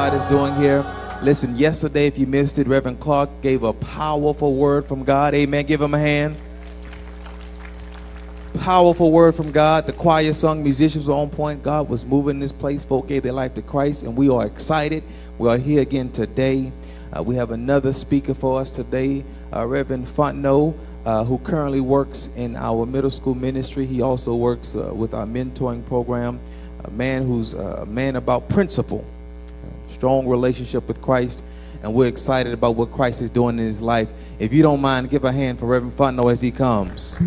God is doing here. Listen, yesterday, if you missed it, Reverend Clark gave a powerful word from God. Amen. Give him a hand. Powerful word from God. The choir sung, musicians were on point. God was moving in this place. Folk gave their life to Christ, and we are excited. We are here again today. We have another speaker for us today, Reverend Fontenot, who currently works in our middle school ministry. He also works with our mentoring program. A man who's a man about principle, strong relationship with Christ, and we're excited about what Christ is doing in his life. If you don't mind, give a hand for Reverend Fontenot as he comes.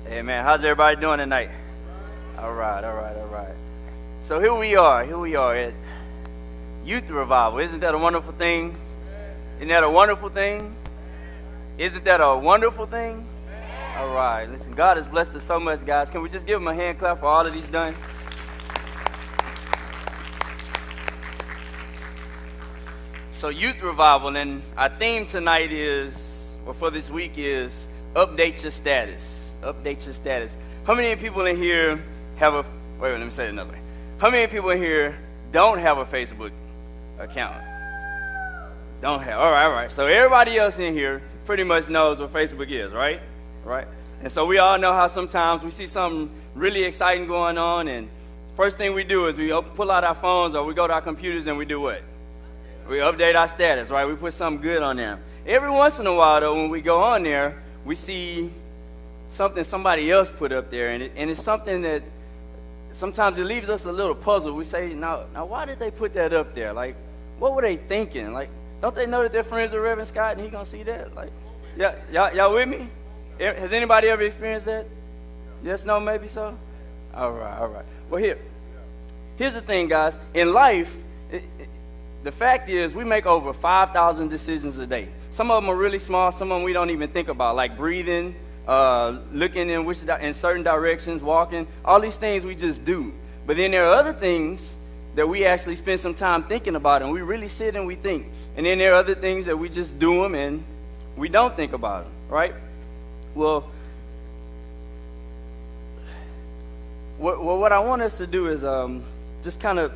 Hey man, how's everybody doing tonight? All right. So here we are at Youth Revival. Isn't that a wonderful thing? Isn't that a wonderful thing? Isn't that a wonderful thing? All right, listen, God has blessed us so much, guys. Can we just give him a hand clap for all that he's done? So Youth Revival, and our theme tonight is, or for this week is, update your status. Update your status. How many people in here have a, let me say it another way. How many people in here don't have a Facebook account? Don't have. All right. So everybody else in here pretty much knows what Facebook is, right? Right? And so we all know how sometimes we see something really exciting going on, and first thing we do is we pull out our phones or we go to our computers and we do what? We update our status, right? We put something good on there. Every once in a while, though, when we go on there, we see something somebody else put up there, and it's something that sometimes it leaves us a little puzzled. We say, now why did they put that up there? Like, what were they thinking? Like, don't they know that they're friends with Reverend Scott and he gonna see that? Like, yeah, y'all with me? Has anybody ever experienced that? Yes, no, maybe so? All right. Well, here's the thing, guys. In life, the fact is we make over 5,000 decisions a day. Some of them are really small. Some of them we don't even think about, like breathing, looking in certain directions, walking. All these things we just do. But then there are other things that we actually spend some time thinking about, and we really sit and we think. And then there are other things that we just do them and we don't think about them, right? Well, what I want us to do is just kind of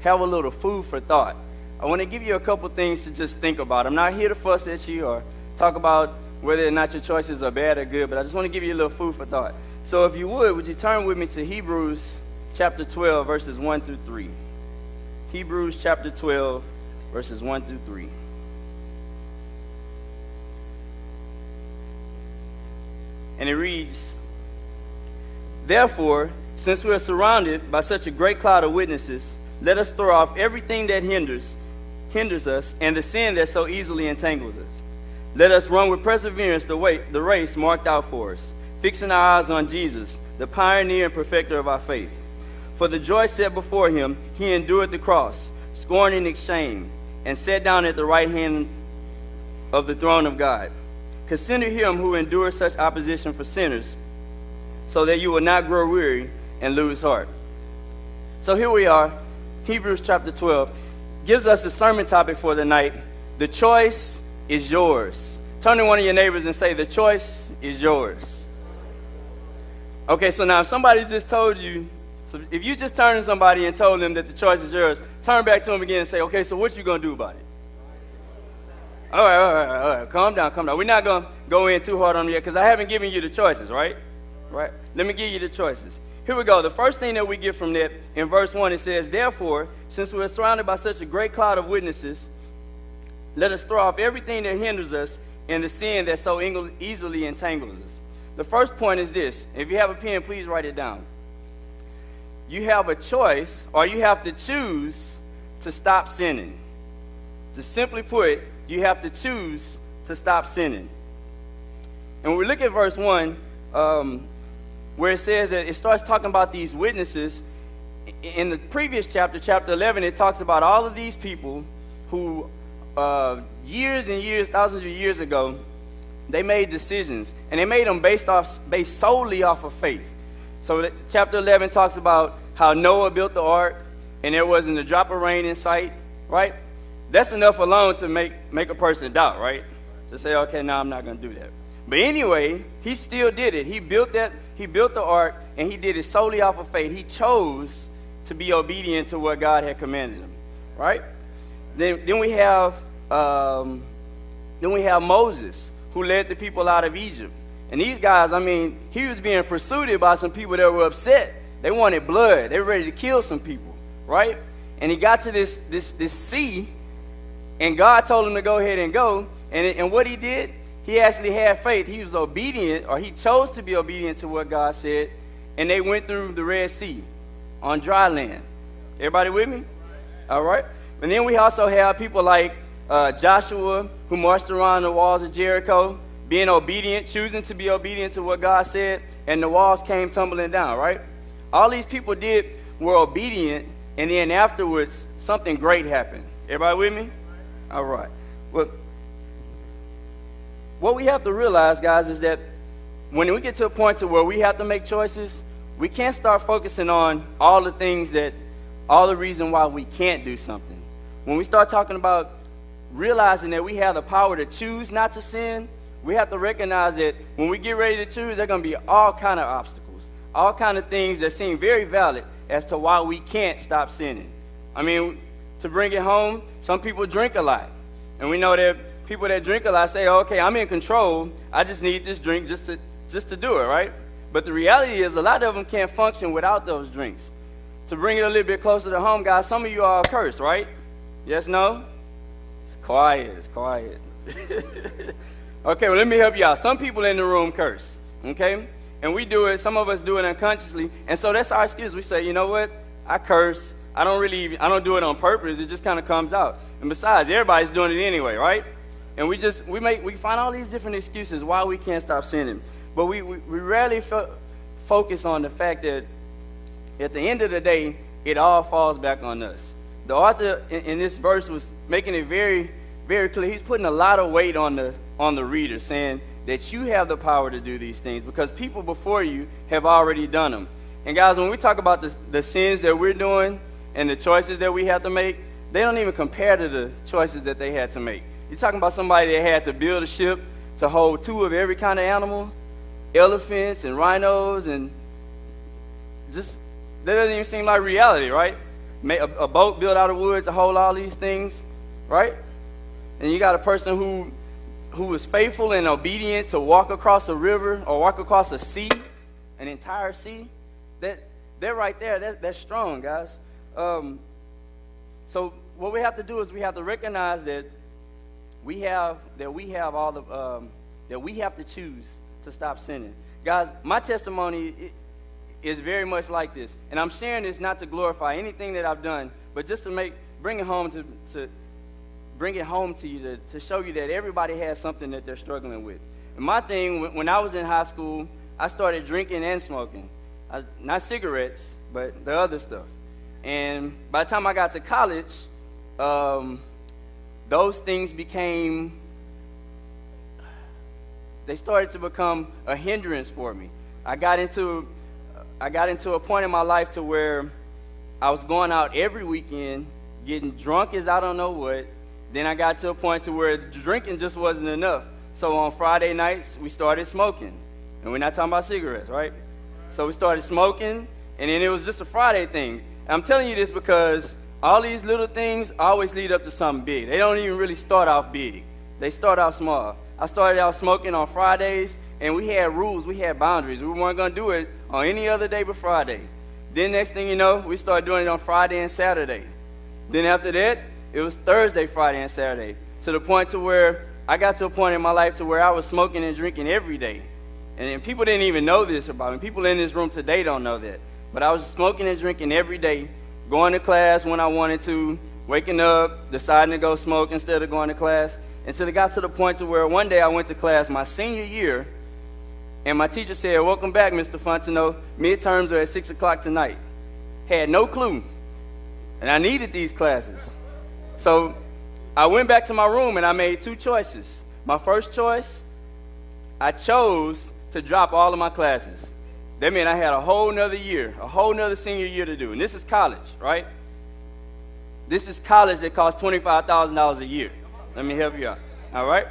have a little food for thought. I want to give you a couple things to just think about. I'm not here to fuss at you or talk about whether or not your choices are bad or good, but I just want to give you a little food for thought. So if you would you turn with me to Hebrews chapter 12, verses 1 through 3. Hebrews chapter 12, verses 1 through 3. And it reads, "Therefore, since we are surrounded by such a great cloud of witnesses, let us throw off everything that hinders us and the sin that so easily entangles us. Let us run with perseverance the race marked out for us, fixing our eyes on Jesus, the pioneer and perfecter of our faith. For the joy set before him, he endured the cross, scorning its shame, and sat down at the right hand of the throne of God. Consider him who endured such opposition for sinners, so that you will not grow weary and lose heart." So here we are, Hebrews chapter 12 gives us a sermon topic for the night. The choice is yours. Turn to one of your neighbors and say, the choice is yours. Okay, so now if somebody just told you, so if you just turned to somebody and told them that the choice is yours, turn back to them again and say, okay, so what you going to do about it? All right. Calm down. We're not going to go in too hard on you yet because I haven't given you the choices, right? Let me give you the choices. Here we go. The first thing that we get from that, in verse 1, it says, "Therefore, since we are surrounded by such a great cloud of witnesses, let us throw off everything that hinders us and the sin that so easily entangles us." The first point is this. If you have a pen, please write it down. You have a choice, or you have to choose to stop sinning. Just simply put, you have to choose to stop sinning. And when we look at verse 1, where it says that it starts talking about these witnesses, in the previous chapter, chapter 11, it talks about all of these people who years and years, thousands of years ago, they made decisions, and they made them based solely off of faith. So chapter 11 talks about how Noah built the ark, and there wasn't a drop of rain in sight, right? That's enough alone to make a person doubt, right? To say, okay, no, I'm not going to do that. But anyway, he still did it. He built the ark, and he did it solely off of faith. He chose to be obedient to what God had commanded him, right? Then we have Moses, who led the people out of Egypt. And these guys, I mean, he was being pursued by some people that were upset. They wanted blood. They were ready to kill some people, right? And he got to this sea, and God told him to go ahead and go. And what he did, he actually had faith. He was obedient, or he chose to be obedient to what God said. And they went through the Red Sea on dry land. Everybody with me? All right. And then we also have people like Joshua, who marched around the walls of Jericho, being obedient, choosing to be obedient to what God said, and the walls came tumbling down, right? All these people were obedient, and then afterwards, something great happened. Everybody with me? All right. Well, what we have to realize, guys, is that when we get to a point to where we have to make choices, we can't start focusing on all the reason why we can't do something. When we start talking about realizing that we have the power to choose not to sin, we have to recognize that when we get ready to choose, there are going to be all kind of obstacles, all kind of things that seem very valid as to why we can't stop sinning. I mean, to bring it home, some people drink a lot. And we know that people that drink a lot say, okay, I'm in control. I just need this drink just to do it, right? But the reality is a lot of them can't function without those drinks. To bring it a little bit closer to home, guys, some of you are cursed, right? Yes, no? It's quiet. Okay, well, let me help you out. Some people in the room curse, okay? And we do it, some of us do it unconsciously. And so that's our excuse. We say, you know what? I curse. I don't do it on purpose. It just kind of comes out. And besides, everybody's doing it anyway, right? And we find all these different excuses why we can't stop sinning. But we rarely focus on the fact that at the end of the day, it all falls back on us. The author in this verse was making it very, very clear. He's putting a lot of weight on the reader, saying that you have the power to do these things because people before you have already done them. And guys, when we talk about the sins that we're doing and the choices that we have to make, they don't even compare to the choices that they had to make. You're talking about somebody that had to build a ship to hold 2 of every kind of animal, elephants and rhinos, and just that doesn't even seem like reality, right? A boat built out of wood to hold all these things, right? And you got a person who was faithful and obedient to walk across a river or walk across a sea, an entire sea. That right there, that's strong, guys. So what we have to do is we have to recognize that we have to choose to stop sinning. Guys, my testimony is very much like this. And I'm sharing this not to glorify anything that I've done, but just to bring it home to you to show you that everybody has something that they're struggling with. And my thing, when I was in high school, I started drinking and smoking. Not cigarettes, but the other stuff. And by the time I got to college, those things they started to become a hindrance for me. I got into a point in my life to where I was going out every weekend, getting drunk as I don't know what. Then I got to a point to where drinking just wasn't enough. So on Friday nights, we started smoking. And we're not talking about cigarettes, right? So we started smoking, and then it was just a Friday thing. And I'm telling you this because all these little things always lead up to something big. They don't even really start off big. They start out small. I started out smoking on Fridays, and we had rules. We had boundaries. We weren't going to do it on any other day but Friday. Then next thing you know, we started doing it on Friday and Saturday. Then after that, it was Thursday, Friday, and Saturday, to the point to where I got to a point in my life to where I was smoking and drinking every day. And people didn't even know this about me. People in this room today don't know that. But I was smoking and drinking every day, going to class when I wanted to, waking up, deciding to go smoke instead of going to class, until it got to the point to where one day I went to class my senior year, and my teacher said, "Welcome back, Mr. Fontenot. Midterms are at 6 o'clock tonight." Had no clue. And I needed these classes. So I went back to my room and I made 2 choices. My first choice, I chose to drop all of my classes. That meant I had a whole nother year, a whole nother senior year to do. And this is college, right? This is college that costs $25,000 a year. Let me help you out. All right?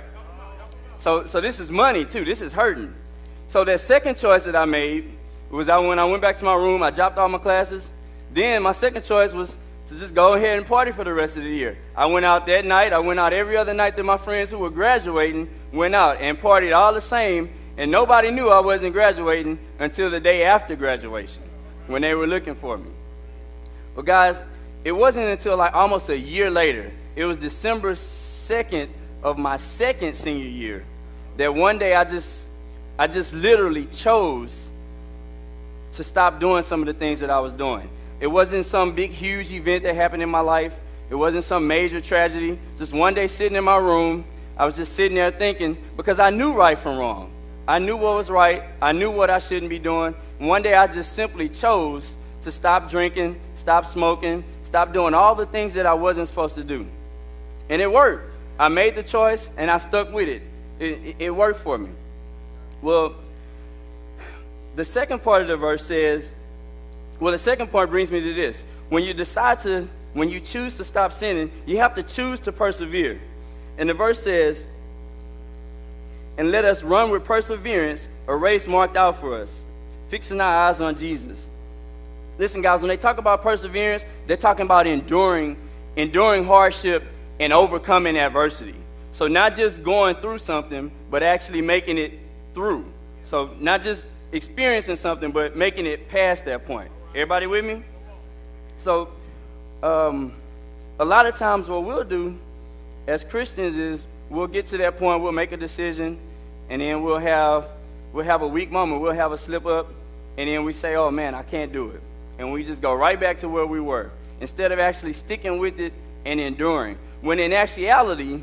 So this is money too. This is hurting. So that second choice that I made was when I went back to my room, I dropped all my classes. Then my second choice was to just go ahead and party for the rest of the year. I went out that night. I went out every other night that my friends who were graduating went out and partied all the same. And nobody knew I wasn't graduating until the day after graduation when they were looking for me. But guys, it wasn't until like almost a year later, it was December 2nd of my second senior year, that one day I just literally chose to stop doing some of the things that I was doing. It wasn't some big, huge event that happened in my life. It wasn't some major tragedy. Just one day sitting in my room, I was just sitting there thinking, because I knew right from wrong. I knew what was right. I knew what I shouldn't be doing. And one day I just simply chose to stop drinking, stop smoking, stop doing all the things that I wasn't supposed to do. And it worked. I made the choice, and I stuck with it. It worked for me. Well, the second part of the verse says, the second part brings me to this. When you choose to stop sinning, you have to choose to persevere. And the verse says, and let us run with perseverance a race marked out for us, fixing our eyes on Jesus. Listen, guys, when they talk about perseverance, they're talking about enduring hardship and overcoming adversity. So not just going through something, but actually making it through. So not just experiencing something, but making it past that point. Everybody with me? So a lot of times what we'll do as Christians is we'll get to that point, we'll make a decision, and then we'll have a weak moment, we'll have a slip up, and then we say, oh man, I can't do it. And we just go right back to where we were, instead of actually sticking with it and enduring. When in actuality,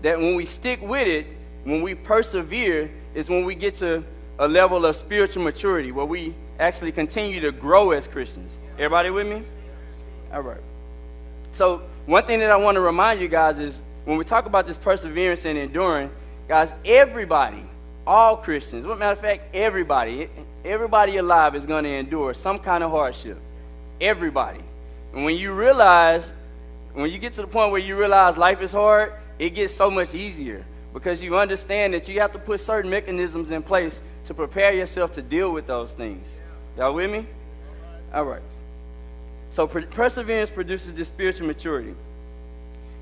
that when we stick with it, when we persevere, is when we get to a level of spiritual maturity, where we actually continue to grow as Christians. Everybody with me? All right. So one thing that I want to remind you guys is, when we talk about this perseverance and enduring, guys, everybody, all Christians, as a matter of fact, everybody alive is going to endure some kind of hardship. Everybody. And when you get to the point where you realize life is hard, it gets so much easier, because you understand that you have to put certain mechanisms in place to prepare yourself to deal with those things. Y'all with me? All right. So perseverance produces this spiritual maturity.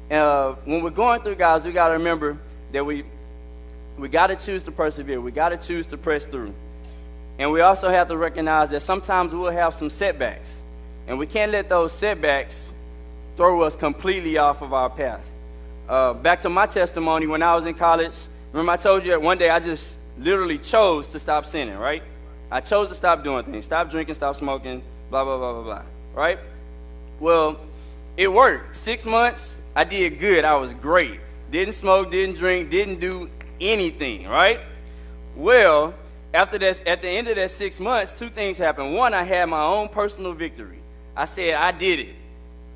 When we're going through, guys, we got to remember that we got to choose to persevere. We got to choose to press through. And we also have to recognize that sometimes we'll have some setbacks. And we can't let those setbacks throw us completely off of our path. Back to my testimony, when I was in college, remember I told you that one day I just literally chose to stop sinning, right? I chose to stop doing things, stop drinking, stop smoking, blah, blah, blah, blah, blah, right? Well, it worked. 6 months, I did good. I was great. Didn't smoke, didn't drink, didn't do anything, right? Well, after that, at the end of that 6 months, two things happened. One, I had my own personal victory. I said, I did it.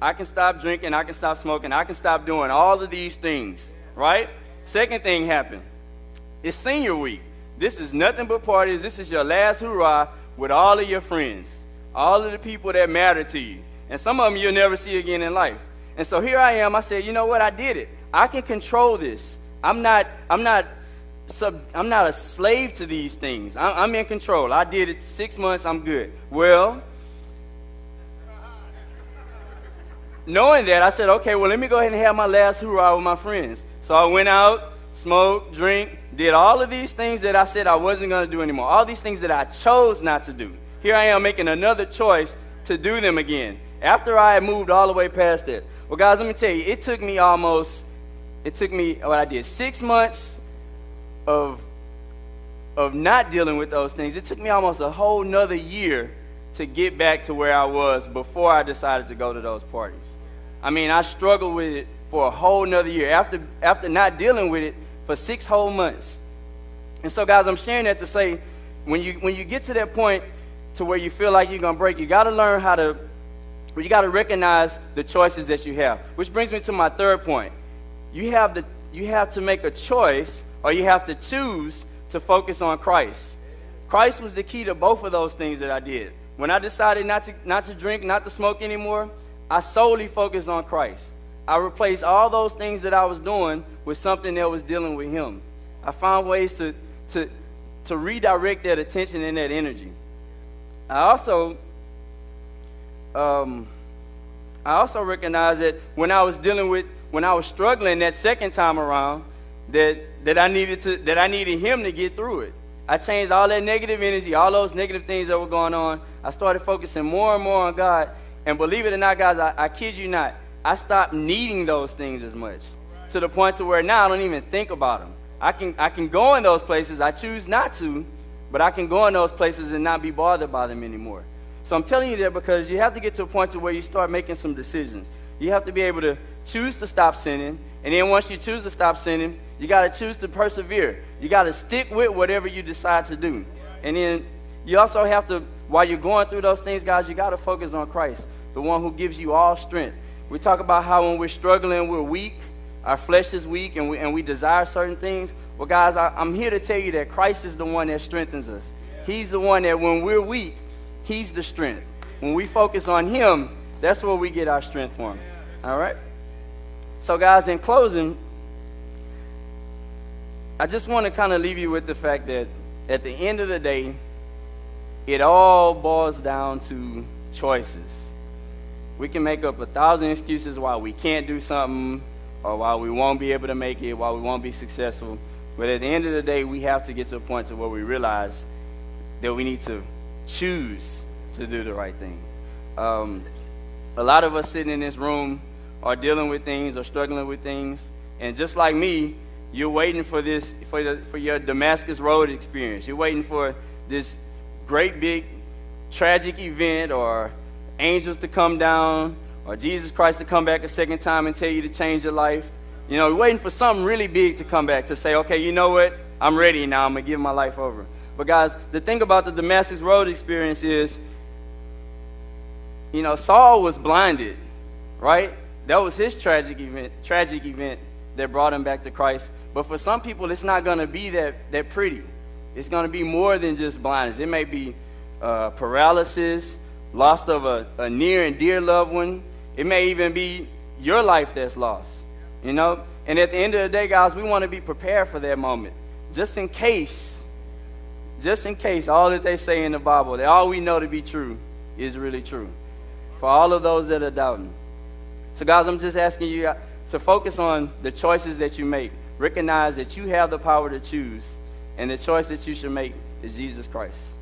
I can stop drinking, I can stop smoking, I can stop doing all of these things, right? Second thing happened. It's senior week. This is nothing but parties. This is your last hurrah with all of your friends, all of the people that matter to you. And some of them you'll never see again in life. And so here I am. I said, you know what? I did it. I can control this. I'm not a slave to these things. I'm in control. I did it 6 months. I'm good. Well, knowing that, I said, okay, well, let me go ahead and have my last hurrah with my friends. So I went out, smoked, drank, did all of these things that I said I wasn't going to do anymore. All these things that I chose not to do. Here I am making another choice to do them again, after I had moved all the way past it. Well, guys, let me tell you, it took me what I did, 6 months of not dealing with those things. It took me almost a whole nother year to get back to where I was before I decided to go to those parties. I mean, I struggled with it for a whole nother year after not dealing with it for 6 whole months. And so, guys, I'm sharing that to say, when you get to that point to where you feel like you're going to break, you got to learn you got to recognize the choices that you have. Which brings me to my third point. You have to make a choice, or you have to choose to focus on Christ. Christ was the key to both of those things that I did. When I decided not to drink, not to smoke anymore, I solely focused on Christ. I replaced all those things that I was doing with something that was dealing with Him. I found ways to redirect that attention and that energy. I also recognized that when I was struggling that second time around, that I needed him to get through it. I changed all that negative energy, all those negative things that were going on. I started focusing more and more on God. And believe it or not, guys, I kid you not, I stopped needing those things as much, to the point to where now I don't even think about them. I can go in those places. I choose not to, but I can go in those places and not be bothered by them anymore. So I'm telling you that because you have to get to a point to where you start making some decisions. You have to be able to choose to stop sinning, and then once you choose to stop sinning, you got to choose to persevere. You got to stick with whatever you decide to do. And then you also have to, while you're going through those things, guys, you got to focus on Christ, the one who gives you all strength. We talk about how when we're struggling, we're weak, our flesh is weak, and we desire certain things. Well, guys, I'm here to tell you that Christ is the one that strengthens us. He's the one that when we're weak, he's the strength. When we focus on him, that's where we get our strength from. All right? So, guys, in closing, I just want to kind of leave you with the fact that at the end of the day, it all boils down to choices. We can make up 1,000 excuses why we can't do something, or why we won't be able to make it, why we won't be successful. But at the end of the day, we have to get to a point to where we realize that we need to choose to do the right thing. A lot of us sitting in this room are dealing with things or struggling with things, and just like me, you're waiting for your Damascus Road experience. You're waiting for this great big tragic event, or angels to come down, or Jesus Christ to come back a second time and tell you to change your life. You know, we're waiting for something really big to come back to say, okay, you know what? I'm ready now. I'm going to give my life over. But guys, the thing about the Damascus Road experience is, you know, Saul was blinded, right? That was his tragic event that brought him back to Christ. But for some people, it's not going to be that pretty. It's going to be more than just blindness. It may be paralysis, loss of a near and dear loved one. It may even be your life that's lost, you know? And at the end of the day, guys, we want to be prepared for that moment. Just in case, all that they say in the Bible, that all we know to be true is really true. For all of those that are doubting. So, guys, I'm just asking you to focus on the choices that you make. Recognize that you have the power to choose, and the choice that you should make is Jesus Christ.